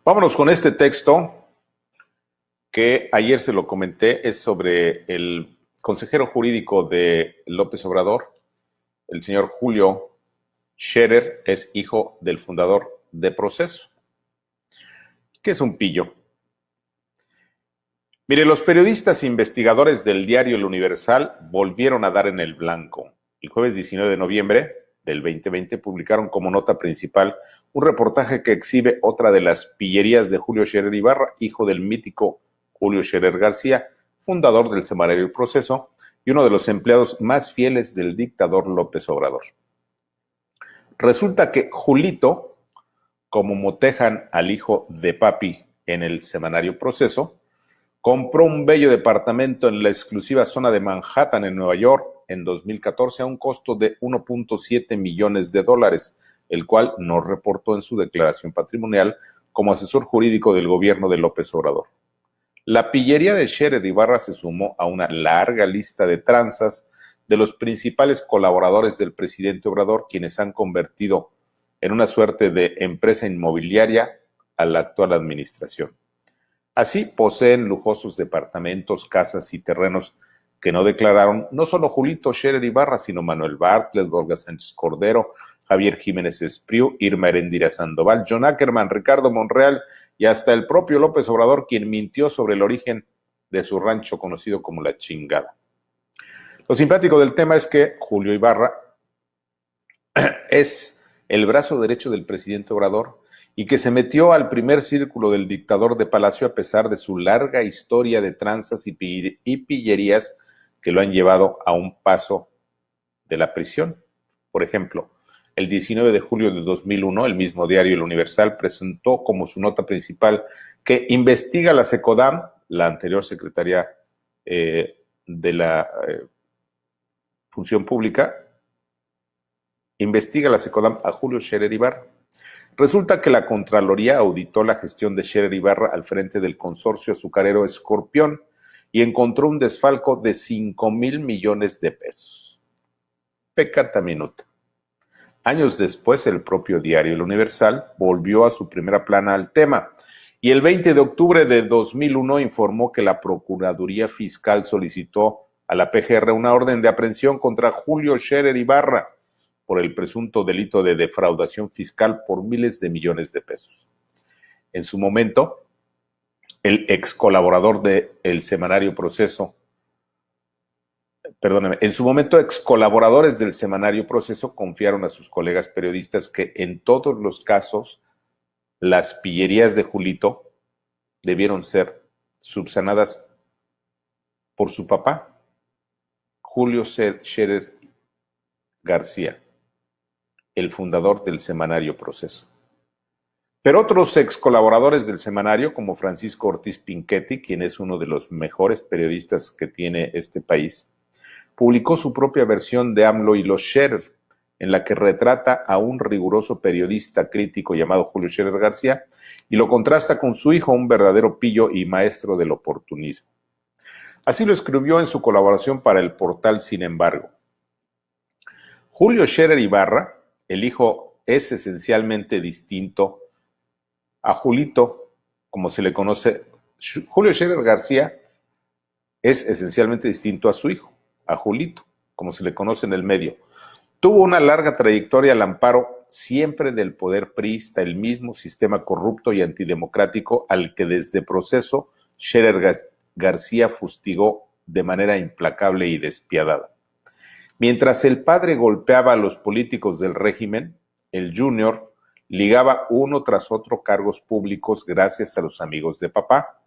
Vámonos con este texto que ayer se lo comenté, es sobre el consejero jurídico de López Obrador, el señor Julio Scherer, es hijo del fundador de Proceso, que es un pillo. Mire, los periodistas investigadores del diario El Universal volvieron a dar en el blanco. El jueves 19 de noviembre del 2020 publicaron como nota principal un reportaje que exhibe otra de las pillerías de Julio Scherer Ibarra, hijo del mítico Julio Scherer García, fundador del semanario Proceso y uno de los empleados más fieles del dictador López Obrador. Resulta que Julito, como motejan al hijo de papi en el semanario Proceso, compró un bello departamento en la exclusiva zona de Manhattan, en Nueva York, en 2014 a un costo de 1.7 millones de dólares, el cual no reportó en su declaración patrimonial como asesor jurídico del gobierno de López Obrador. La pillería de Scherer Ibarra se sumó a una larga lista de tranzas de los principales colaboradores del presidente Obrador, quienes han convertido en una suerte de empresa inmobiliaria a la actual administración. Así poseen lujosos departamentos, casas y terrenos que no declararon no solo Julito Scherer Ibarra, sino Manuel Bartlett, Olga Sánchez Cordero, Javier Jiménez Espriu, Irma Erendira Sandoval, John Ackerman, Ricardo Monreal y hasta el propio López Obrador, quien mintió sobre el origen de su rancho conocido como La Chingada. Lo simpático del tema es que Julio Ibarra es el brazo derecho del presidente Obrador y que se metió al primer círculo del dictador de Palacio a pesar de su larga historia de tranzas y pillerías que lo han llevado a un paso de la prisión. Por ejemplo, el 19 de julio de 2001, el mismo diario El Universal presentó como su nota principal que investiga la SECODAM, la anterior Secretaría de la Función Pública, investiga la SECODAM a Julio Scherer Ibarra. Resulta que la Contraloría auditó la gestión de Scherer Ibarra al frente del consorcio azucarero Escorpión y encontró un desfalco de 5,000 millones de pesos. Peccata minuta. Años después, el propio diario El Universal volvió a su primera plana al tema y el 20 de octubre de 2001 informó que la Procuraduría Fiscal solicitó a la PGR una orden de aprehensión contra Julio Scherer Ibarra por el presunto delito de defraudación fiscal por miles de millones de pesos. En su momento, el ex colaborador del semanario Proceso, en su momento ex colaboradores del semanario Proceso confiaron a sus colegas periodistas que en todos los casos las pillerías de Julito debieron ser subsanadas por su papá, Julio Scherer García, el fundador del semanario Proceso. Pero otros ex colaboradores del semanario, como Francisco Ortiz Pinchetti, quien es uno de los mejores periodistas que tiene este país, publicó su propia versión de AMLO y los Scherer, en la que retrata a un riguroso periodista crítico llamado Julio Scherer García y lo contrasta con su hijo, un verdadero pillo y maestro del oportunismo. Así lo escribió en su colaboración para el portal Sin embargo. Julio Scherer Ibarra, el hijo, es esencialmente distinto a Julito, como se le conoce. Julio Scherer García es esencialmente distinto a su hijo, a Julito, como se le conoce en el medio. Tuvo una larga trayectoria al amparo siempre del poder priista, el mismo sistema corrupto y antidemocrático al que desde Proceso Scherer García fustigó de manera implacable y despiadada. Mientras el padre golpeaba a los políticos del régimen, el Junior ligaba uno tras otro cargos públicos gracias a los amigos de papá,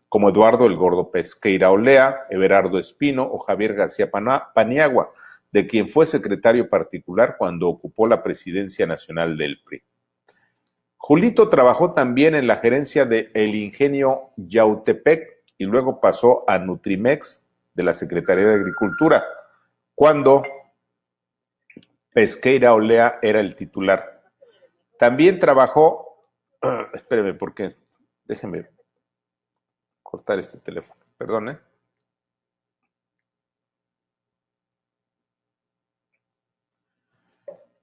como Eduardo el Gordo Pesqueira Olea, Everardo Espino o Javier García Paniagua, de quien fue secretario particular cuando ocupó la presidencia nacional del PRI. Julito trabajó también en la gerencia de El Ingenio Yautepec y luego pasó a Nutrimex de la Secretaría de Agricultura, cuando Pesqueira Olea era el titular. También trabajó, espéreme porque déjenme cortar este teléfono, perdón.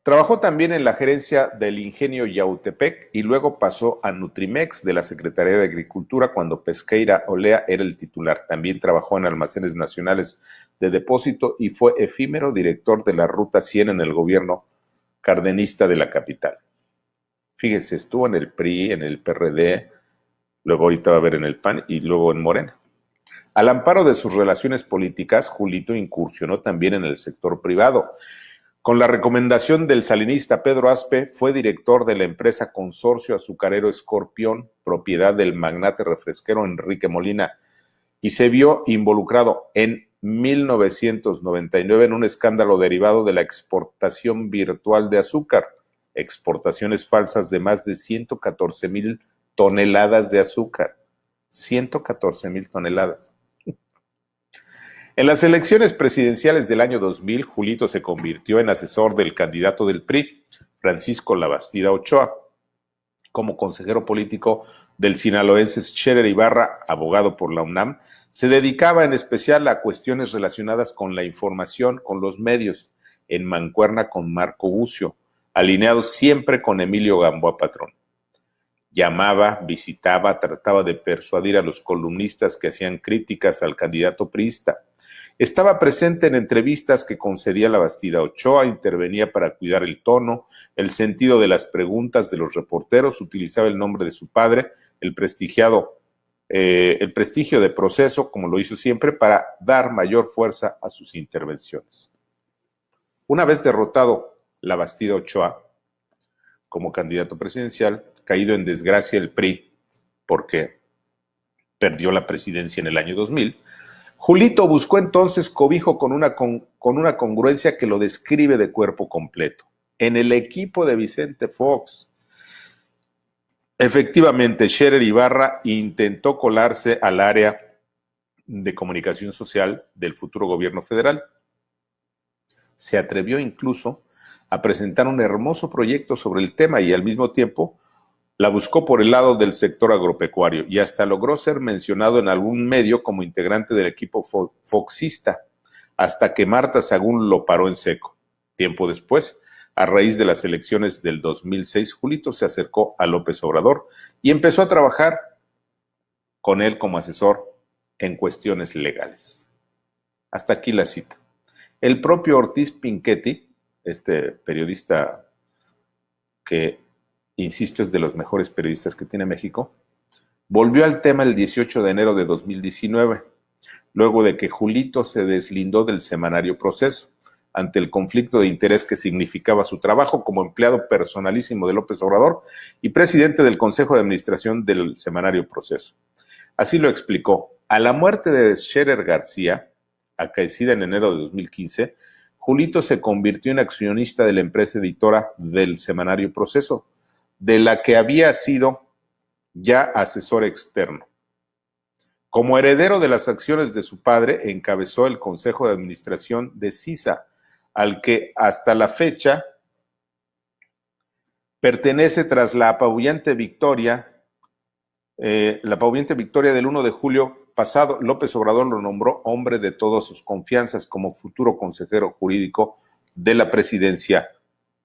Trabajó también en la gerencia del Ingenio Yautepec y luego pasó a Nutrimex de la Secretaría de Agricultura cuando Pesqueira Olea era el titular. También trabajó en Almacenes Nacionales de Depósito y fue efímero director de la Ruta 100 en el gobierno cardenista de la capital. Fíjese, estuvo en el PRI, en el PRD, luego ahorita va a ver en el PAN y luego en Morena. Al amparo de sus relaciones políticas, Julito incursionó también en el sector privado. Con la recomendación del salinista Pedro Aspe, fue director de la empresa Consorcio Azucarero Escorpión, propiedad del magnate refresquero Enrique Molina, y se vio involucrado en 1999 en un escándalo derivado de la exportación virtual de azúcar, exportaciones falsas de más de 114,000 toneladas de azúcar. 114,000 toneladas. En las elecciones presidenciales del año 2000, Julito se convirtió en asesor del candidato del PRI, Francisco Labastida Ochoa. Como consejero político del sinaloense Scherer Ibarra, abogado por la UNAM, se dedicaba en especial a cuestiones relacionadas con la información, con los medios, en mancuerna con Marco Bucio, alineado siempre con Emilio Gamboa Patrón. Llamaba, visitaba, trataba de persuadir a los columnistas que hacían críticas al candidato priista. Estaba presente en entrevistas que concedía Labastida Ochoa, intervenía para cuidar el tono, el sentido de las preguntas de los reporteros, utilizaba el nombre de su padre, el prestigio de Proceso, como lo hizo siempre, para dar mayor fuerza a sus intervenciones. Una vez derrotado Labastida Ochoa como candidato presidencial, caído en desgracia el PRI, porque perdió la presidencia en el año 2000, Julito buscó entonces cobijo con una congruencia que lo describe de cuerpo completo. En el equipo de Vicente Fox. Efectivamente, Scherer Ibarra intentó colarse al área de comunicación social del futuro gobierno federal. Se atrevió incluso a presentar un hermoso proyecto sobre el tema y al mismo tiempo la buscó por el lado del sector agropecuario y hasta logró ser mencionado en algún medio como integrante del equipo foxista, hasta que Marta Sagún lo paró en seco. Tiempo después, a raíz de las elecciones del 2006, Julito se acercó a López Obrador y empezó a trabajar con él como asesor en cuestiones legales. Hasta aquí la cita. El propio Ortiz Pinchetti, este periodista que, insisto, es de los mejores periodistas que tiene México, volvió al tema el 18 de enero de 2019, luego de que Julito se deslindó del semanario Proceso, ante el conflicto de interés que significaba su trabajo como empleado personalísimo de López Obrador y presidente del Consejo de Administración del semanario Proceso. Así lo explicó. A la muerte de Scherer García, acaecida en enero de 2015, Julito se convirtió en accionista de la empresa editora del semanario Proceso, de la que había sido ya asesor externo. Como heredero de las acciones de su padre, encabezó el Consejo de Administración de CISA, al que hasta la fecha pertenece tras la apabullante victoria del 1 de julio pasado. López Obrador lo nombró hombre de todas sus confianzas como futuro consejero jurídico de la presidencia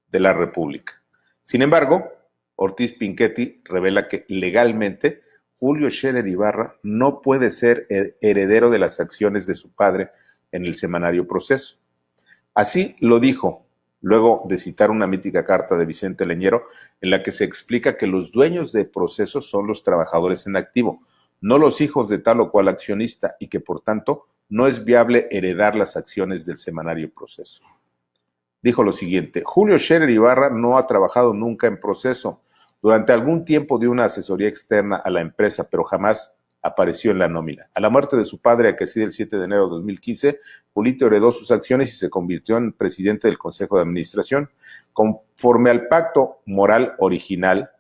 de la República. Sin embargo, Ortiz Pinchetti revela que legalmente Julio Scherer Ibarra no puede ser heredero de las acciones de su padre en el semanario Proceso. Así lo dijo, luego de citar una mítica carta de Vicente Leñero en la que se explica que los dueños de Proceso son los trabajadores en activo, no los hijos de tal o cual accionista, y que por tanto no es viable heredar las acciones del semanario Proceso. Dijo lo siguiente: Julio Scherer Ibarra no ha trabajado nunca en Proceso. Durante algún tiempo dio una asesoría externa a la empresa, pero jamás apareció en la nómina. A la muerte de su padre, acaecida el 7 de enero de 2015, Julito heredó sus acciones y se convirtió en presidente del Consejo de Administración. Conforme al pacto moral original,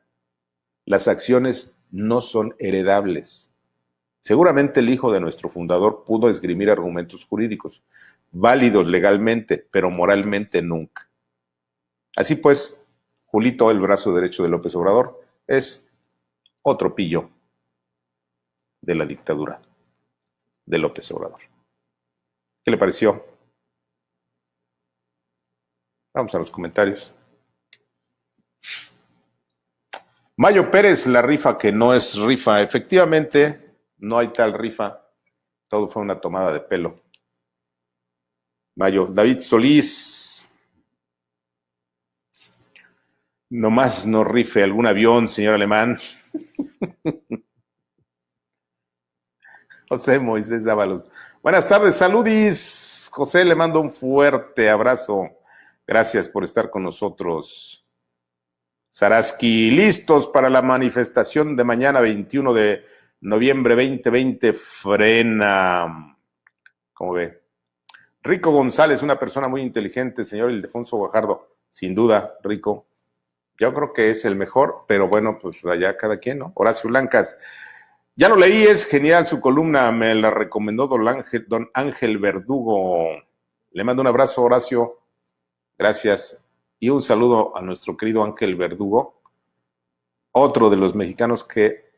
las acciones no son heredables. Seguramente el hijo de nuestro fundador pudo esgrimir argumentos jurídicos, válidos legalmente, pero moralmente nunca. Así pues, Julito, el brazo derecho de López Obrador, es otro pillo de la dictadura de López Obrador. ¿Qué le pareció? Vamos a los comentarios. Mayo Pérez, la rifa que no es rifa. Efectivamente, no hay tal rifa. Todo fue una tomada de pelo. Mayo. David Solís. Nomás no rife algún avión, señor Alemán. José Moisés Ábalos. Buenas tardes, saludis. José, le mando un fuerte abrazo. Gracias por estar con nosotros. Saraski, listos para la manifestación de mañana, 21 de noviembre 2020. Frena. ¿Cómo ve? Rico González, una persona muy inteligente, señor Ildefonso Guajardo. Sin duda, Rico. Yo creo que es el mejor, pero bueno, pues allá cada quien, ¿no? Horacio Blancas. Ya lo leí, es genial su columna, me la recomendó don Ángel Verdugo. Le mando un abrazo, Horacio. Gracias. Y un saludo a nuestro querido Ángel Verdugo, otro de los mexicanos que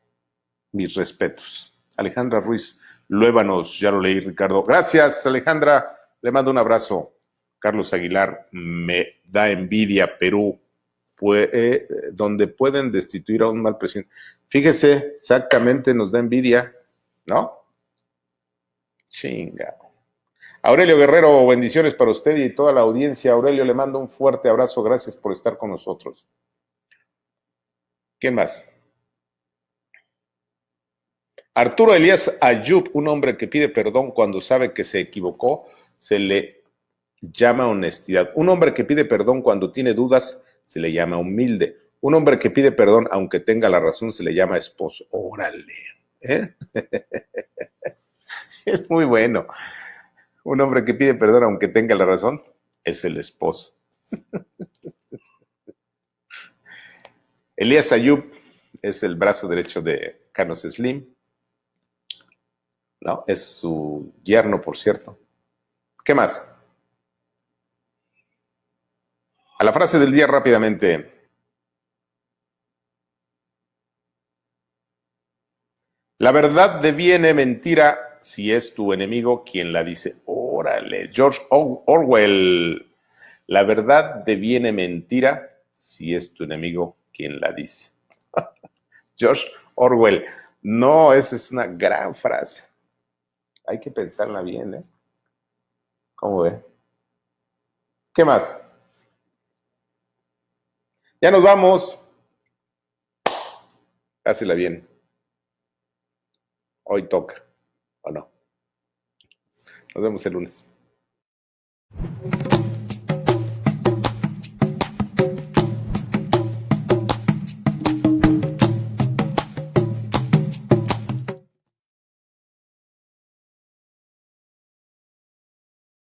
mis respetos. Alejandra Ruiz Luébanos, ya lo leí, Ricardo. Gracias, Alejandra. Le mando un abrazo. Carlos Aguilar, me da envidia Perú, donde pueden destituir a un mal presidente. Fíjese, exactamente nos da envidia, ¿no? Chinga. Aurelio Guerrero, bendiciones para usted y toda la audiencia. Aurelio, le mando un fuerte abrazo. Gracias por estar con nosotros. ¿Quién más? Arturo Elías Ayub, un hombre que pide perdón cuando sabe que se equivocó, se le llama honestidad. Un hombre que pide perdón cuando tiene dudas, se le llama humilde. Un hombre que pide perdón aunque tenga la razón, se le llama esposo. Órale. ¿Eh? Es muy bueno. Un hombre que pide perdón aunque tenga la razón, es el esposo. Elías Ayub es el brazo derecho de Carlos Slim. ¿No? Es su yerno, por cierto. ¿Qué más? A la frase del día rápidamente. La verdad deviene mentira si es tu enemigo quien la dice. Órale, George Orwell. La verdad deviene mentira si es tu enemigo quien la dice. George Orwell. No, esa es una gran frase. Hay que pensarla bien, ¿eh? ¿Cómo ve? ¿Qué más? Ya nos vamos. Hácela bien. Hoy toca, ¿o no? Nos vemos el lunes.